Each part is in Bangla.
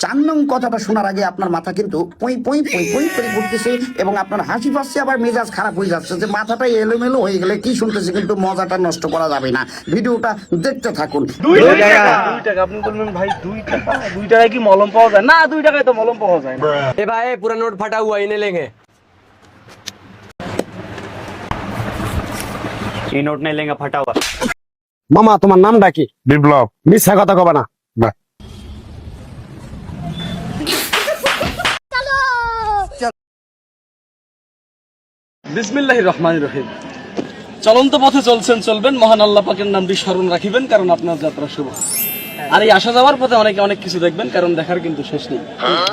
4 নং কথাটা শোনার আগে আপনার মাথা কিন্তু পই পই পই পই করে ঘুরতেছে এবং আপনার হাসি পাচ্ছে, আবার মেজাজ খারাপ হয়ে যাচ্ছে যে মাথাটা এলোমেলো হয়ে গেলে কি শুনতেছে, কিন্তু মজাটা নষ্ট করা যাবে না। ভিডিওটা দেখতে থাকুন। 2 টাকা আপনি বলবেন ভাই 2 টাকায় কি মলম পাওয়া যায়? না, 2 টাকায় তো মলম পাওয়া যায় না। ए भाई पूरा नोट फटा हुआ इन्हें लेंगे। ये नोट नहीं लेंगे, फटा हुआ। মামা তোমার নামটা কি? বিপ্লব। মিথ্যা কথা কবা না। বিসমিল্লাহির রহমানির রহিম। চলন্ত পথে চলছেন, চলবেন, মহান আল্লাহ পাকের নামটি স্মরণ রাখিবেন, কারণ আপনার যাত্রা শুভ। আর এই আসা যাওয়ার পথে অনেকে অনেক কিছু দেখবেন, কারণ দেখার কিন্তু শেষ নেই।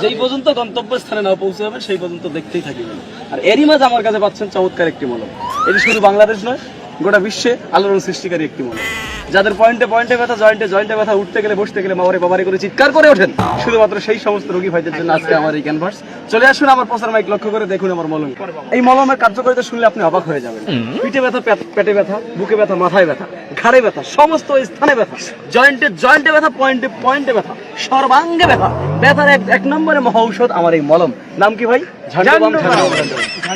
যেই পর্যন্ত গন্তব্য স্থানে না পৌঁছে যাবেন সেই পর্যন্ত দেখতেই থাকিবেন। আর এরই মাঝে আমার কাছে পাচ্ছেন চমৎকার একটি মলম। এটি শুধু বাংলাদেশ নয়, গোটা বিশ্বে আলোড়ন সৃষ্টিকারী একটি মলম। যাদের পয়েন্টে পয়েন্টে ব্যথা, জয়েন্টে জয়েন্টে ব্যথা, উঠতে গেলে বসতে গেলে বাবারে করে চিৎকার করে ওঠেন, শুধুমাত্র সেই সমস্ত রোগী ভাইদের জন্য আজকে আমার এই ক্যানভাস। চলে আসুন আমার প্রচার মাইক লক্ষ্য করে দেখুন আমার মলম। এই মলমের কার্যকারিতা শুনলে আপনি অবাক হয়ে যাবেন। পিঠে ব্যথা, পেটে ব্যথা, বুকে ব্যথা, মাথায় ব্যথা, ঘাড়ে ব্যথা, সমস্ত স্থানে ব্যথা, জয়েন্টে জয়েন্টে ব্যথা, পয়েন্টে পয়েন্টে ব্যথা, সর্বাঙ্গে ব্যথা, ব্যথার এক নম্বরে মহা ঔষধ আমার এই মলম। নাম কি ভাই? ঝান্ডুবাম।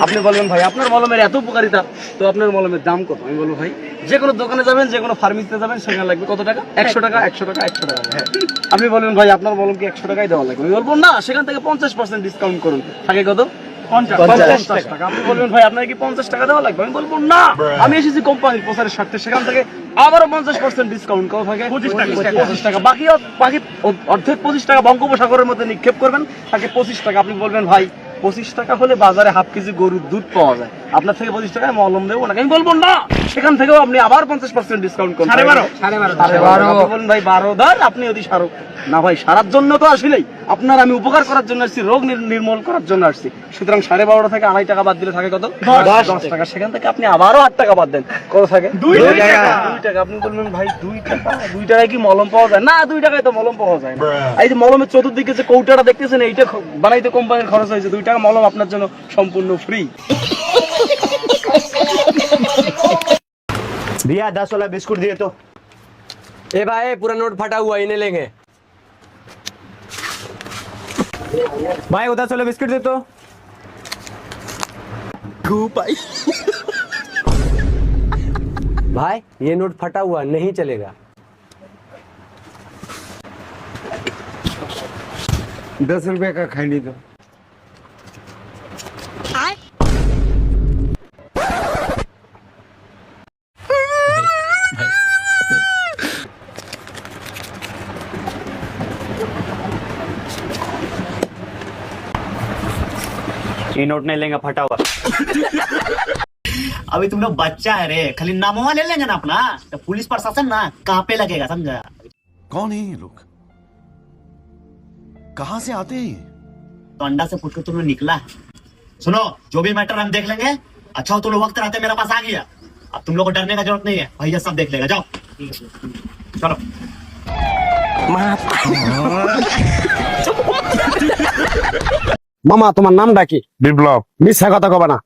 আপনি বলবেন ভাই আপনার মলমের এত উপকারিতা, তো আপনার মলমের দাম কত? আমি বলবো ভাই যে কোনো দোকানে যাবেন, যে কোনো ফার্মেসিতে যাবেন, সেখানে লাগবে কত টাকা? 100 টাকা, 100 টাকা, 100 টাকা। হ্যাঁ, আপনি বলবেন ভাই আপনার মলম কি 100 টাকাই দেওয়া লাগবে? আমি বলবো না, সেখান থেকে 50% ডিসকাউন্ট করুন। থাকে কত? 50 টাকা। আপনি বলবেন ভাই আপনার কি 50 টাকা দেওয়া লাগবে? আমি বলবো না, আমি এসেছি কোম্পানির প্রচারের স্বার্থে, সেখান থেকে আবারও 50% ডিসকাউন্ট কত থাকে? 25 টাকা। বাকি অর্ধেক 25 টাকা বঙ্গোপসাগরের মধ্যে নিক্ষেপ করবেন, থাকে 25 টাকা। আপনি বলবেন ভাই 25 টাকা হলে বাজারে হাফ কেজি গরুর দুধ পাওয়া যায়, আপনার থেকে 25 টাকায় মলম দেবো না। আমি বলবো না, সেখান থেকেও আপনি আবার 50% ডিসকাউন্ট করুন। 12.5 আপনি বলেন ভাই 12 ধর, আপনি যদি সারো না ভাই, সারার জন্য তো আসলেই আপনার আমি উপকার করার জন্য আসছি, রোগ নির্মূল করার জন্য আসছি। সুতরাং 12.5 থেকে 2.5 টাকা বাদ দিলে থাকে কত? 10 টাকা। সেখান থেকে আপনি আবারও 8 টাকা বাদ দেন, কত থাকে? 2 টাকা। আপনি বলবেন ভাই 2 টাকায় কি মলম পাওয়া যায়? না, 2 টাকায় তো মলম পাওয়া যায় না। এই যে মলমের চতুর্দিকে যে কৌটাটা দেখতেছেন, এইটা বানাইতে কোম্পানির খরচ হয়েছে 2 টাকা। মলম আপনার জন্য সম্পূর্ণ ফ্রি। भैया 10 वाला बिस्कुट दिए तो। ए भाई पूरा नोट फटा हुआ इन्हें लेंगे। भाई 10 वाला बिस्कुट दे तो। भाई ये नोट फटा हुआ नहीं चलेगा। 10 रुपए का खैनी दो। ये नोट नहीं लेंगे, फटा हुआ। अभी तुम लोग बच्चा है रे, खाली नामवा ले लेंगे ना अपना, तो पुलिस प्रशासन ना कहाँ पे लगेगा, समझा? कौन है ये लोग? कहां से आते हैं? तो अंडा से फुट के तुम लोग निकला है। सुनो, जो भी मैटर हम देख लेंगे। अच्छा हो तुम लोग वक्त रहते मेरे पास आ गया, अब तुम लोग को डरने का जरूरत नहीं है, भैया सब देख लेगा। जाओ चलो। মামা তোমার নামটা কি? বিপ্লব। মিথ্যা কথা কবা না।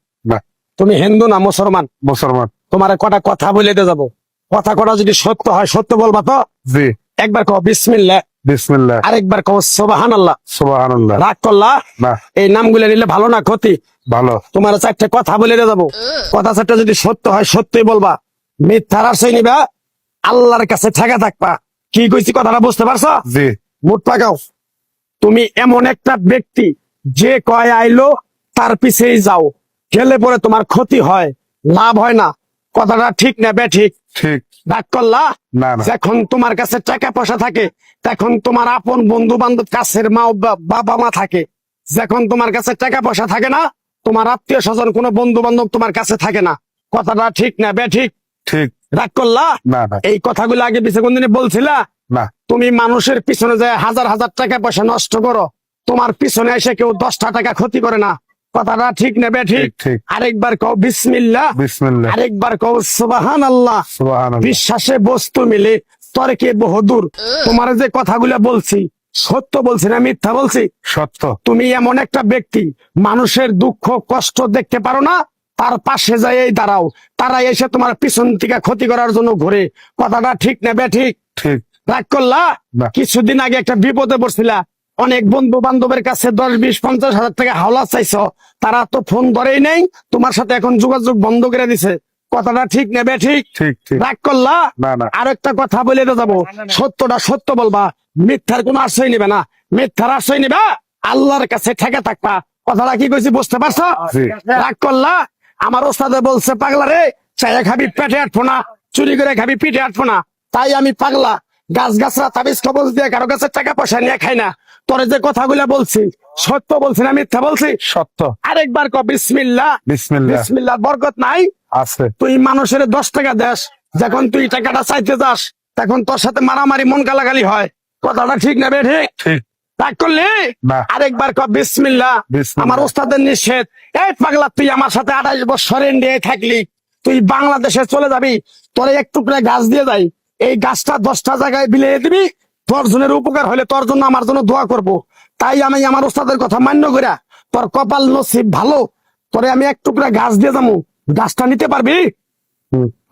তুমি হিন্দু না মুসলমান? মুসলমান। তোমার কটা কথা বলে দিয়ে যাবো, কথা কটা যদি সত্য হয় সত্য বলবা তো? জি। একবার কও বিসমিল্লাহ। বিসমিল্লাহ। আরেকবার কও সুবহানাল্লাহ। সুবহানাল্লাহ। রাগ করলা না। এই নামগুলো নিলে ভালো না ক্ষতি? ভালো। তোমার 4টে কথা বলে দিয়ে যাবো, কথা 4টা যদি সত্য হয় সত্যই বলবা, মিথ্যার আশ্রয় নিবা, আল্লাহর কাছে ঠেকা থাকবা। কি কইছি কথাটা বুঝতে পারছো? জি। মুখ পাকাও। তুমি এমন একটা ব্যক্তি যে কয় আইলো তার পিছেই যাও, গেলে পরে তোমার ক্ষতি হয়, লাভ হয় না। কথাটা ঠিক না বে ঠিক? ঠিক। রাগ করলা? না না। যখন তোমার কাছে টাকা পয়সা থাকে তখন তোমার আপন বন্ধু বান্ধব, কাছের মা বাবা মা থাকে। যখন তোমার কাছে টাকা পয়সা থাকে না, তোমার আত্মীয় স্বজন কোনো বন্ধু বান্ধব তোমার কাছে থাকে না। কথাটা ঠিক না বে ঠিক? ঠিক। রাগ করলা? না না। এই কথাগুলো আগে পিছে কোনদিনে বলছিলা? না। তুমি মানুষের পিছনে যায় হাজার হাজার টাকা পয়সা নষ্ট করো, তোমার পিছনে এসে কেউ 10টা টাকা ক্ষতি করে না। কথাটা ঠিক না বে ঠিক? ঠিক। আরেকবার কও বিসমিল্লাহ। বিসমিল্লাহ। আরেকবার কও সুবহানাল্লাহ। সুবহানাল্লাহ। বিশ্বাসে বস্তু মিলে তর্কে বহুদূর। তোমার যে কথাগুলো বলছি সত্য বলছি না মিথ্যা বলছি? সত্য। তুমি এমন একটা ব্যক্তি, মানুষের দুঃখ কষ্ট দেখতে পারো না, তার পাশে যাই দাঁড়াও, তারা এসে তোমার পিছন থেকে ক্ষতি করার জন্য ঘুরে। কথাটা ঠিক না বে ঠিক? ঠিক। রাগ করলা? না। কিছুদিন আগে একটা বিপদে পড়ছিলা, অনেক বন্ধু বান্ধবের কাছে 10, 20, 50 হাজার টাকা হাওলা চাইছো, তারা তো ফোন ধরেই নেই, তোমার সাথে এখন যোগাযোগ বন্ধ করে দিছে। কথাটা ঠিক নেবে? ঠিক ঠিক ঠিক রাগ করলা? না না আর একটা কথা বলে তো যাবো, সত্যটা সত্য বলবা, মিথ্যার কোনো আশ্রয় নিবে না। মিথ্যার আশ্রয় নিবা, আল্লাহর কাছে ঠেকে থাকবা। কথাটা কি কইছি বুঝতে পারছো? জি। রাগ করলা? আমার ওস্তাদে বলছে, পাগলা রে, চাইয়া খাবি পেটে আটবো না, চুরি করে খাবি পিঠে আটবো না। তাই আমি পাগলা, গাছ গাছরা তাবিজ কবজ দিয়ে কারো কাছে টাকা পয়সা নিয়ে খাই না। তোরে যে কথাগুলো বলছি সত্য বলছি না মিথ্যা বলছি? সত্য। আরেকবার ক বিসমিল্লাহ। বিসমিল্লাহ। বিসমিল্লাহ বরকত নাই? আছে। তুই মানুষের 10 টাকা দেস, যখন তুই টাকাটা চাইতে যাস তখন তোর সাথে মারামারি মন গালাগালি হয়। কথাটা ঠিক নেবে? ঠিক ঠিক রাগ করলি? না। আরেকবার ক বিসমিল্লাহ। বিসমিল্লাহ। আমার ওস্তাদের নিষেধ। এই পাগলা, তুই আমার সাথে 28 বছর ইন্ডিয়ায় থাকলি, তুই বাংলাদেশে চলে যাবি, তোরে এক টুকরা গাছ দিয়ে যাই, এই গাছটা 10টা জায়গায় বিলিয়ে দিবি, তোর জনের উপকার হলে তোর জন্য আমার জন্য দোয়া করব। তাই আমি আমার ওস্তাদের কথা মান্য করিয়া, তোর কপাল নসিব ভালো, তোরে আমি এক টুকরা গাছ দিয়ে যাবো, গাছটা নিতে পারবি?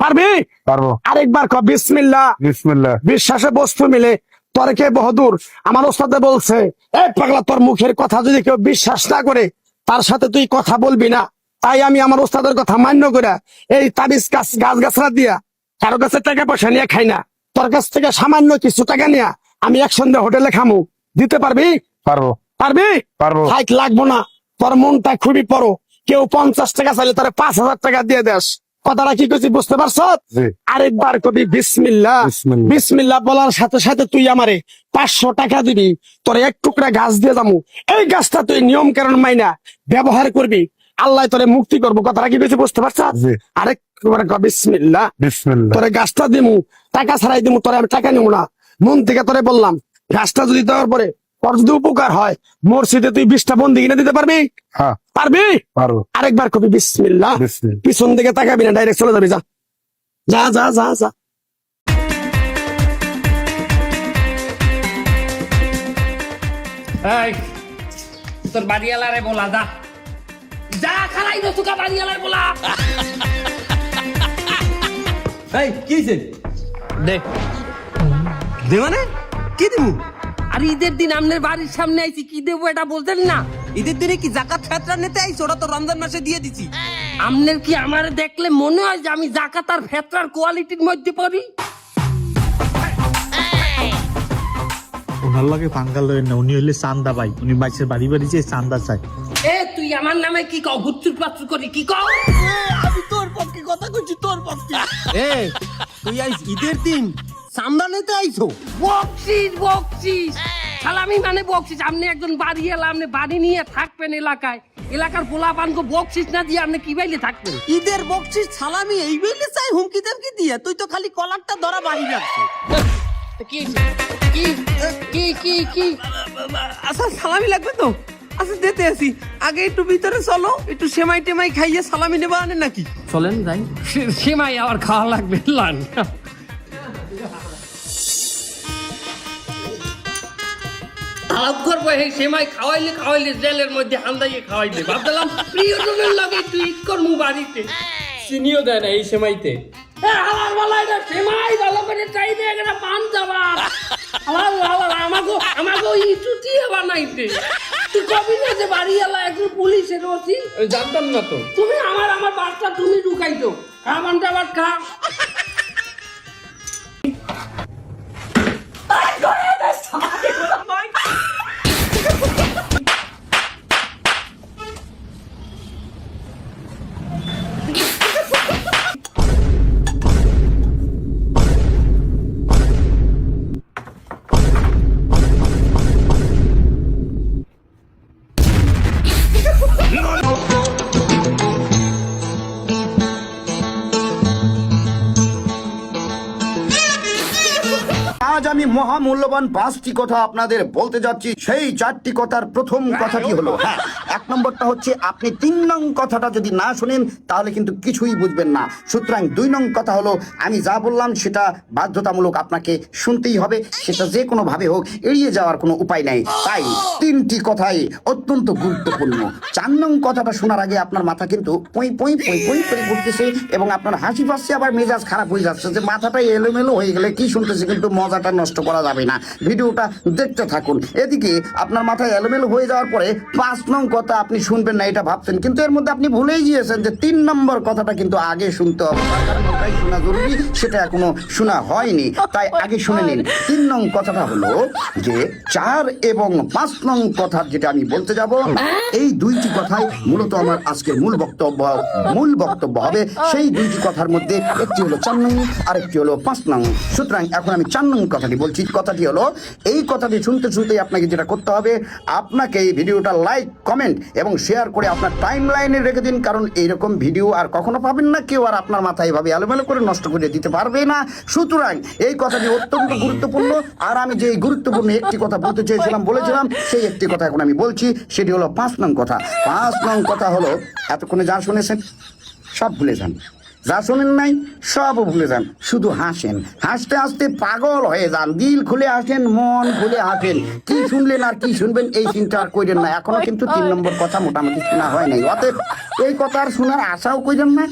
পারবি? পারবো। আরেকবার ক বিসমিল্লাহ। বিসমিল্লাহ। বিশ্বাসে বস্তু মিলে, তোর কে বহুদূর। আমার ওস্তাদে বলছে, এই পাগলা, তোর মুখের কথা যদি কেউ বিশ্বাস না করে তার সাথে তুই কথা বলবি না। তাই আমি আমার ওস্তাদের কথা মান্য করে এই তাবিজ গাছ গাছরা দিয়া কারো কাছে টাকা পয়সা নিয়ে খাই না। তোর কাছ থেকে সামান্য কিছু টাকা নিয়ে আমি একসঙ্গে হোটেলে খামু, দিতে পারবি? পারবো। পারবি? পারবো। হাইক লাগবো না, তোর মনটা খুবই বড়। কেউ 50 টাকা চাইলে তোর 5,000 টাকা দিয়ে দেস। কথাটা কি করছি বুঝতে পারছ? জি। আরেকবার কবি বিসমিল্লাহ। বিসমিল্লাহ। বিসমিল্লাহ বলার সাথে সাথে তুই আমারে 500 টাকা দিবি, তোর এক টুকরা গাছ দিয়ে যাবো। এই গাছটা তুই নিয়ম কারণ মাইনা ব্যবহার করবি, আল্লাহ তোরে মুক্তি করবো। কথাটা কি বেশি বুঝতে পারছ? জি। আরেকবার ক বিসমিল্লাহ। বিসমিল্লাহ। তোরে গাছটা দিমু, টাকা ছাড়াই দিমু, তোরে আমি টাকা নিবো না। মন থেকে তোরে বললাম, গাছটা যদি দেওয়ার পরে তোর যদি উপকার হয়, মসজিদে তুই 20টা বন্দি কিনে দিতে পারবি? হ্যাঁ পারবি? পারবো। আরেকবার কবি বিসমিল্লাহ। বিসমিল্লাহ। পিছন দিকে তাকাবি না, ডাইরেক্ট চলে যাবি। যা যা যা যা যা। এই তোর বাড়িওয়ালারে বলা, যা যা খালাই দো তুকা বাড়িওয়ালার বলা। এই কি হইছে? দে দে মানে কি দিমু? আর ঈদের দিন আপনার বাড়ির সামনে আইছি, কি দেবো এটা বলতেন না? ঈদের দিনে কি জাকাত ফেতরা নিতে আইছ? ওটা তো রমজান মাসে দিয়ে দিছি। আপনার কি আমারে দেখলে মনে হয় যে আমি জাকাত আর ফেতরার কোয়ালিটির মধ্যে পড়ি? ওনার লগে পাঙ্গাল লয় না, উনি হইলে চান্দা পাই, উনি বাইশের বাড়ি বাড়ি যে চান্দা চাই। এ তুই আমার নামে কি কও? হুচ্চুর পাচ্চুর করি কি কও? আমি তোর পক্ষে কথা কইছি, তোর পক্ষে। এ তুই আইস ঈদের দিন চান্দা নিতে আইছো? বকশিস বকশিস, সালামি মানে বকশিস। আপনি একজন বাড়ি এলা, আপনি বাড়ি নিয়ে থাকবেন এলাকায়, এলাকার পোলা পানকে বকশিস না দিয়ে আপনি কি বাইলে থাকবেন? ঈদের বকশিস সালামি এই বেলে চাই হুমকি দেমকি দিয়ে? তুই তো খালি কলারটা ধরা বাড়ি রাখছো। কি কি কি কি কি আচ্ছা সালামি লাগবে তো? আচ্ছা দিতে আসি, আগে একটু ভিতরে চলো, একটু সেমাই টেমাই খাইয়ে সালামি নেবা আনে নাকি? চলেন যাই। সেমাই আবার খাওয়া লাগবে লান। আলাপ করবো এই সেমাই খাওয়াইলে খাওয়াইলে জেলের মধ্যে হান্দাইয়ে খাওয়াইলে ভাবলাম প্রিয়জনের লগে একটু ঈদ করবো বাড়িতে। চিনিও দেয় না এই সেমাইতে। হালাল বালা এটা সেমাই ভালো করে চাই দিয়ে একটা পান যাবা। হালাল হালাল আমাকে ইটু দিয়ে বানাইতে। তুই কবি না যে বাড়ি এলা একজন পুলিশের ওসি? জানতাম না তো। তুমি আমার বাসটা তুমি ঢুকাইতো। খাবার দাবার খা। আজ আমি মহামূল্যবান 5টি কথা আপনাদের বলতে যাচ্ছি। সেই 4টি কথার প্রথম কথাটি হলো, হ্যাঁ, 1 নম্বরটা হচ্ছে আপনি 3 নং কথাটা যদি না শুনেন তাহলে কিন্তু কিছুই বুঝবেন না। সুতরাং 2 নং কথা হলো, আমি যা বললাম সেটা বাধ্যতামূলক আপনাকে শুনতেই হবে, সেটা যে কোনো ভাবে হোক, এড়িয়ে যাওয়ার কোনো উপায় নাই। তাই 3টি কথাই অত্যন্ত গুরুত্বপূর্ণ। 4 নং কথাটা শোনার আগে আপনার মাথা কিন্তু পই পই পই পই করে ঘুরতেছে এবং আপনার হাসি পাচ্ছে, আবার মেজাজ খারাপ হয়ে যাচ্ছে, যে মাথাটা এলোমেলো হয়ে গেলে কি শুনতেছে কিন্তু মজাটা নষ্ট করা করা যাবে না, ভিডিওটা দেখতে থাকুন। এদিকে আপনার মাথায় এলোমেলো হয়ে যাওয়ার পরে 5 নং কথা আপনি শুনবেন না এটা ভাবছেন, কিন্তু এর মধ্যে আপনি ভুলেই গিয়েছেন যে 3 নম্বর কথাটা কিন্তু আগে শুনতে হবে। কারণ ওটাই শোনা জরুরি, সেটা এখনো শোনা হয়নি, তাই আগে শুনে নিন। 3 নং কথাটা হলো যে 4 এবং 5 নং কথা যেটা আমি বলতে যাব, এই দুইটি কথাই মূলত আমার আজকের মূল বক্তব্য হবে। সেই দুইটি কথার মধ্যে একটি হলো 4 নং আর একটি হলো 5 নং। সুতরাং এখন আমি 4 নং কথাটি বলছি। কথাটি হলো, এই কথাটি শুনতে শুনতেই আপনাকে যেটা করতে হবে, আপনাকে এই ভিডিওটা লাইক, কমেন্ট এবং শেয়ার করে আপনার টাইম লাইনে রেখে দিন। কারণ এইরকম ভিডিও আর কখনো পাবেন না, কেউ আর আপনার মাথায় এভাবে এলোমেলো করে নষ্ট করে দিতে পারবে না। সুতরাং এই কথাটি অত্যন্ত গুরুত্বপূর্ণ। আর আমি যে গুরুত্বপূর্ণ একটি কথা বলতে বলেছিলাম সেই একটি কথা এখন আমি বলছি, সেটি হলো 5 নং কথা। 5 নং কথা হলো, এতক্ষণে যা শুনেছেন সব ভুলে যান, যা শোনেন নাই সবও ভুলে যান, শুধু হাসেন। হাসতে হাসতে পাগল হয়ে যান, দিল খুলে হাসেন, মন খুলে হাসেন। কি শুনলেন আর কি শুনবেন এই চিন্তা আর কইরেন না। এখনো কিন্তু 3 নম্বর কথা মোটামুটি শোনা হয় নাই, অতএব এই কথা আর শোনার আশাও কইরেন না।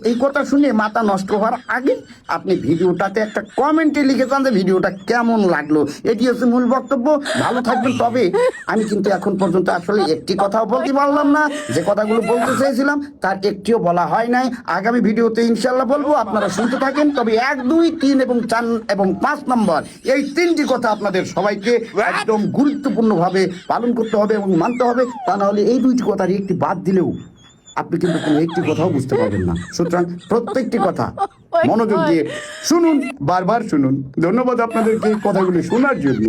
এই কথা শুনে মাথা নষ্ট হওয়ার আগে আপনি ভিডিওটাতে একটা কমেন্টে লিখে যান যে ভিডিওটা কেমন লাগলো। এটি হচ্ছে মূল বক্তব্য। ভালো থাকবেন। তবে আমি কিন্তু এখন পর্যন্ত আসলে একটি কথাও বলতে পারলাম না, যে কথাগুলো বলতে চেয়েছিলাম তার একটিও বলা হয় নাই। আগামী ভিডিওতে ইনশাল্লাহ বলবো, আপনারা শুনতে থাকেন। তবে 1, 2, 3 এবং 4 এবং 5 নম্বর এই 3টি কথা আপনাদের সবাইকে একদম গুরুত্বপূর্ণভাবে পালন করতে হবে এবং মানতে হবে। তা না হলে এই 2টি কথার একটি বাদ দিলেও আপনি কিন্তু কোনো একটি কথাও বুঝতে পারবেন না। সুতরাং প্রত্যেকটি কথা মনোযোগ দিয়ে শুনুন, বারবার শুনুন। ধন্যবাদ আপনাদেরকে কথাগুলি শোনার জন্য।